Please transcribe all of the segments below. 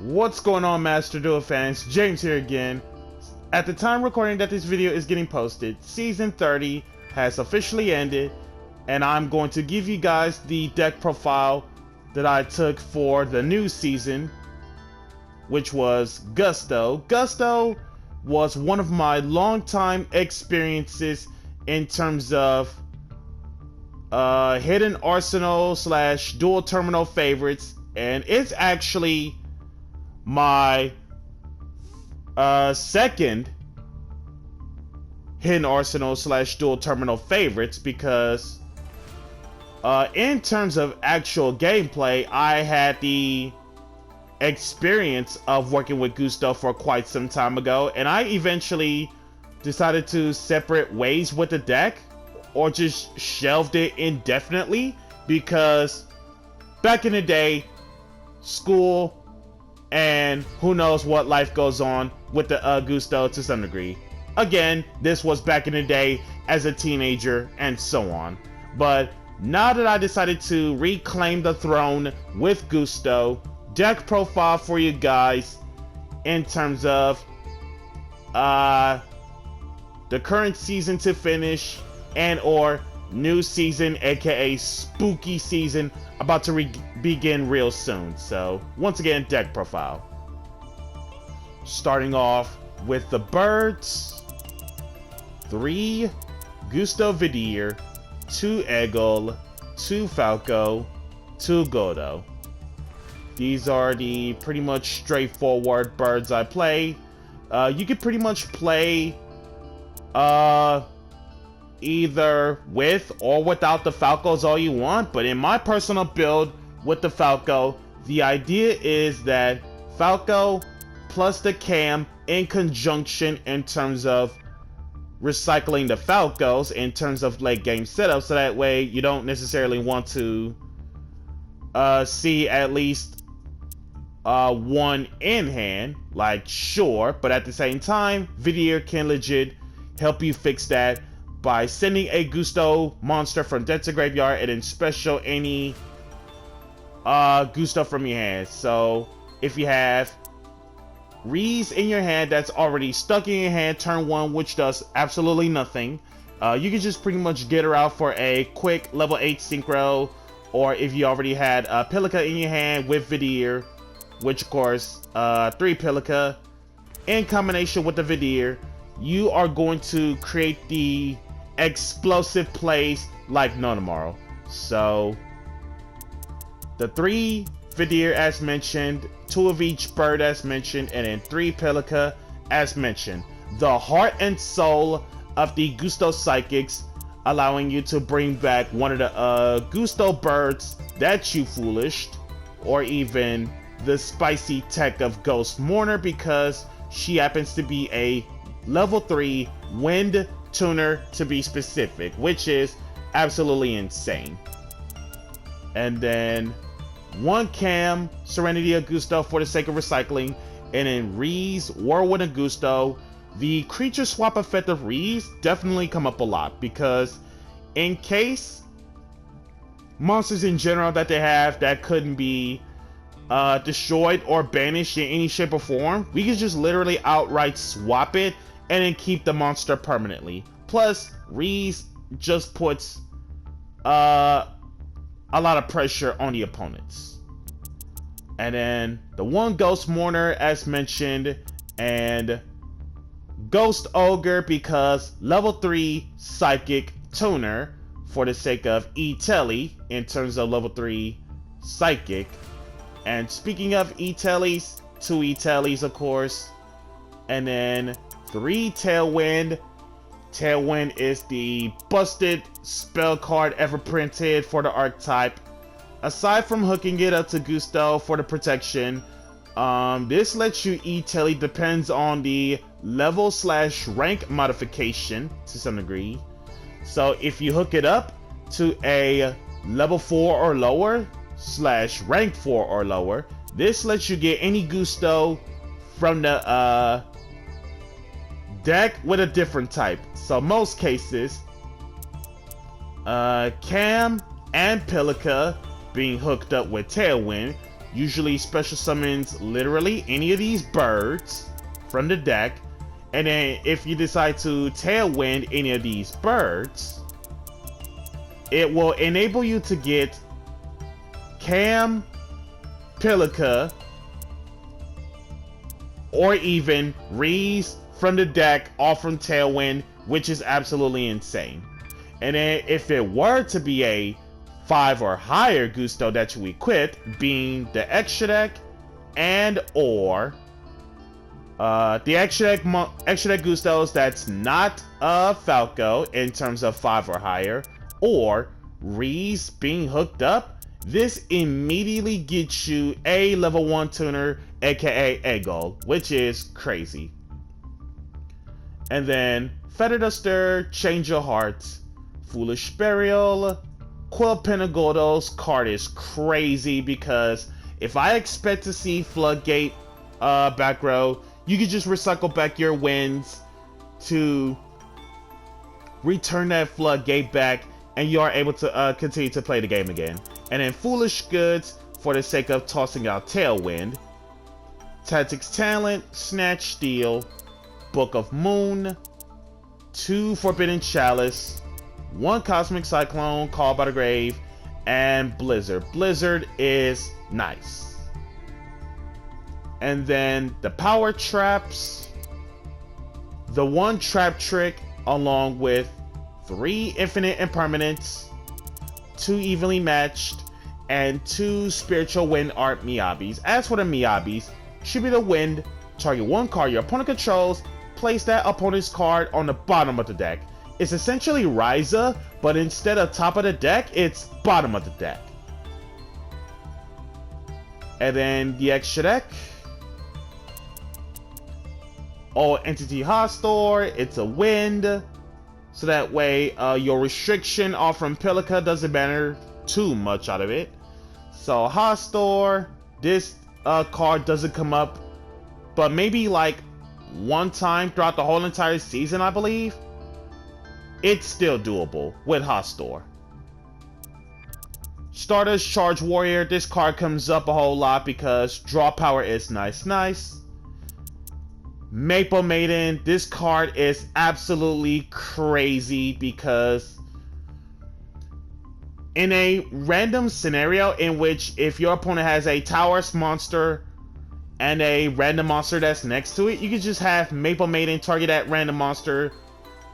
What's going on, Master Duel fans? James here again. At the time recording that this video is getting posted, Season 30 has officially ended, and I'm going to give you guys the deck profile that I took for the new season, which was Gusto. Gusto was one of my longtime experiences in terms of hidden arsenal / dual terminal favorites, and it's actually my second hidden arsenal / dual terminal favorites, because in terms of actual gameplay, I had the experience of working with Gusto for quite some time ago, and I eventually decided to separate ways with the deck, or just shelved it indefinitely, because back in the day, school and who knows what life goes on with the Gusto to some degree. Again, this was back in the day as a teenager and so on. But now that I decided to reclaim the throne with Gusto, deck profile for you guys in terms of the current season to finish and or new season, aka spooky season, about to begin real soon. So once again, deck profile. Starting off with the birds: 3 Gusto Vidir, 2 Eagle, 2 Falco, 2 Godo. These are the pretty much straightforward birds I play. You could pretty much play either with or without the Falcos all you want, but in my personal build with the Falco, the idea is that Falco plus the Cam in conjunction in terms of recycling the Falcos in terms of late game setup, so that way you don't necessarily want to see at least one in hand, like, sure, but at the same time, Vidir can legit help you fix that by sending a Gusto monster from deck to graveyard and then special any Gusto from your hand. So if you have Reese in your hand that's already stuck in your hand turn 1, which does absolutely nothing, you can just pretty much get her out for a quick level 8 synchro. Or if you already had Pilica in your hand with Vidir, which of course 3 Pilica in combination with the Vidir, you are going to create the explosive plays like no tomorrow. So the 3 Vidir as mentioned, 2 of each bird as mentioned, and then 3 Pilica as mentioned. The heart and soul of the Gusto Psychics, allowing you to bring back one of the Gusto birds that you foolished, or even the spicy tech of Ghost Mourner, because she happens to be a level 3 wind tuner to be specific, which is absolutely insane. And then 1 Cam Serenity of Gusto for the sake of recycling, and then Reese Whirlwind of Gusto. The creature swap effect of Reese definitely come up a lot, because in case monsters in general that they have that couldn't be destroyed or banished in any shape or form, we could just literally outright swap it and then keep the monster permanently. Plus, Reese just puts a lot of pressure on the opponents. And then the 1 Ghost Mourner as mentioned, and Ghost Ogre because level 3 Psychic Tuner for the sake of E-Telly in terms of level 3 Psychic. And speaking of E-Tellys, 2 E-Tellys of course, and then 3 Tailwind. Tailwind is the busted spell card ever printed for the archetype. Aside from hooking it up to Gusto for the protection, this lets you E-Telly, depends on the level / rank modification to some degree. So if you hook it up to a level 4 or lower / rank 4 or lower, this lets you get any Gusto from the deck with a different type. So most cases, Cam and Pilica being hooked up with Tailwind, usually special summons literally any of these birds from the deck. And then if you decide to tailwind any of these birds, it will enable you to get Cam, Pilica, or even Reese from the deck off from tailwind, which is absolutely insane. And then if it were to be a 5 or higher Gusto that you equip, being the extra deck and or the extra deck Gustos that's not Falco in terms of 5 or higher, or Reese being hooked up, this immediately gets you a level 1 tuner, aka Eggo, which is crazy. And then Feather Duster, Change Your Heart, Foolish Burial, Quill Pentagoldo's card is crazy because if I expect to see Floodgate back row, you can just recycle back your wins to return that Floodgate back, and you are able to continue to play the game again. And then Foolish Goods, for the sake of tossing out Tailwind, Tactics Talent, Snatch Steel, Book of Moon, 2 Forbidden Chalice, 1 Cosmic Cyclone, Called by the Grave, and Blizzard. Blizzard is nice. And then the Power Traps, the 1 Trap Trick, along with 3 Infinite Impermanents, 2 Evenly Matched, and 2 Spiritual Wind Art Miyabis. As for the Miyabis, should be the wind, target 1 card your opponent controls, place that opponent's card on the bottom of the deck. It's essentially Ryza, but instead of top of the deck, it's bottom of the deck. And then the extra deck, all Entity Hostile, it's a wind, so that way your restriction off from Pilica doesn't matter too much out of it. So Hostile, this card doesn't come up, but maybe like 1 time throughout the whole entire season, I believe. It's still doable with Hostile. Stardust Charge Warrior, this card comes up a whole lot because draw power is nice. Maple Maiden, this card is absolutely crazy because in a random scenario in which if your opponent has a Towers monster and a random monster that's next to it, you can just have Maple Maiden target that random monster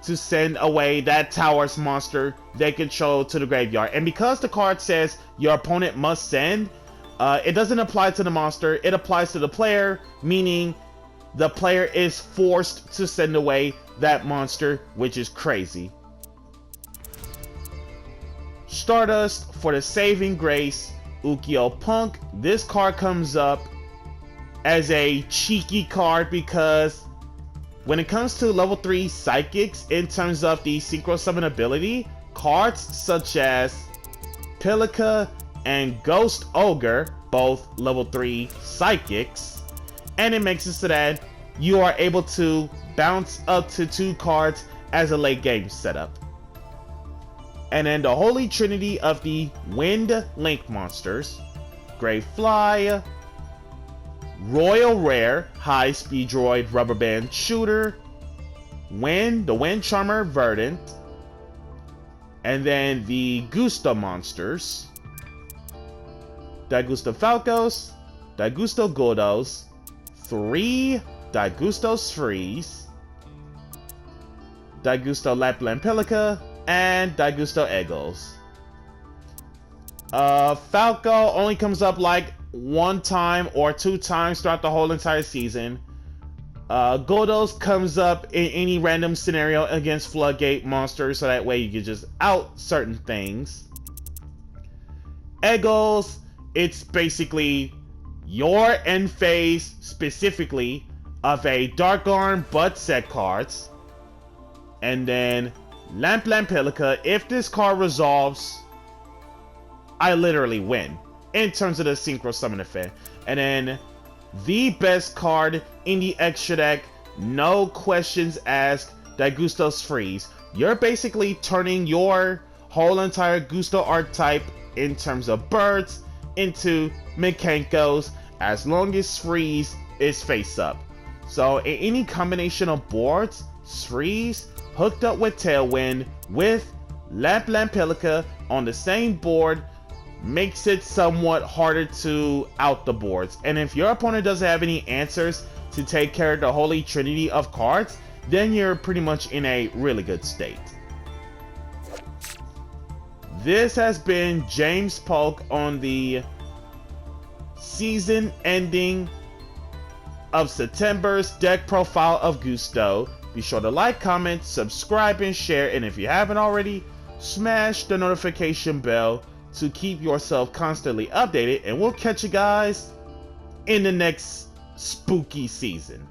to send away that Towers monster they control to the graveyard. And because the card says your opponent must send, it doesn't apply to the monster, it applies to the player, meaning the player is forced to send away that monster, which is crazy. Stardust, for the saving grace, Ukyo Punk. This card comes up as a cheeky card because when it comes to level 3 psychics, in terms of the synchro summon ability, cards such as Pilica and Ghost Ogre, both level 3 psychics, and it makes it so that you are able to bounce up to 2 cards as a late game setup. And then the Holy Trinity of the Wind Link monsters, Grave Fly, Royal Rare, High Speed Droid Rubber Band Shooter, the Wind Charmer Verdant, and then the Gusto monsters, Daigusto Falcos, Daigusto Goldos, 3 Daigustos Freeze, Daigusto Lapland Pilica, and Daigusto Eggos. Falco only comes up like 1 time or 2 times throughout the whole entire season. Goldos comes up in any random scenario against Floodgate monsters, so that way you can just out certain things. Eggos, it's basically your end phase specifically of a Dark Arm but set cards. And then Lampland Pilica, if this card resolves, I literally win in terms of the synchro summon effect. And then the best card in the extra deck, no questions asked, Daigustos Freeze. You're basically turning your whole entire Gusto archetype in terms of birds into Mechankos as long as Freeze is face up. So in any combination of boards, Freeze hooked up with Tailwind with Lampilica on the same board makes it somewhat harder to out the boards. And if your opponent doesn't have any answers to take care of the holy trinity of cards, then you're pretty much in a really good state. This has been James Polk on the season ending of September's deck profile of Gusto. Be sure to like, comment, subscribe, and share. And if you haven't already, smash the notification bell to keep yourself constantly updated. And we'll catch you guys in the next spooky season.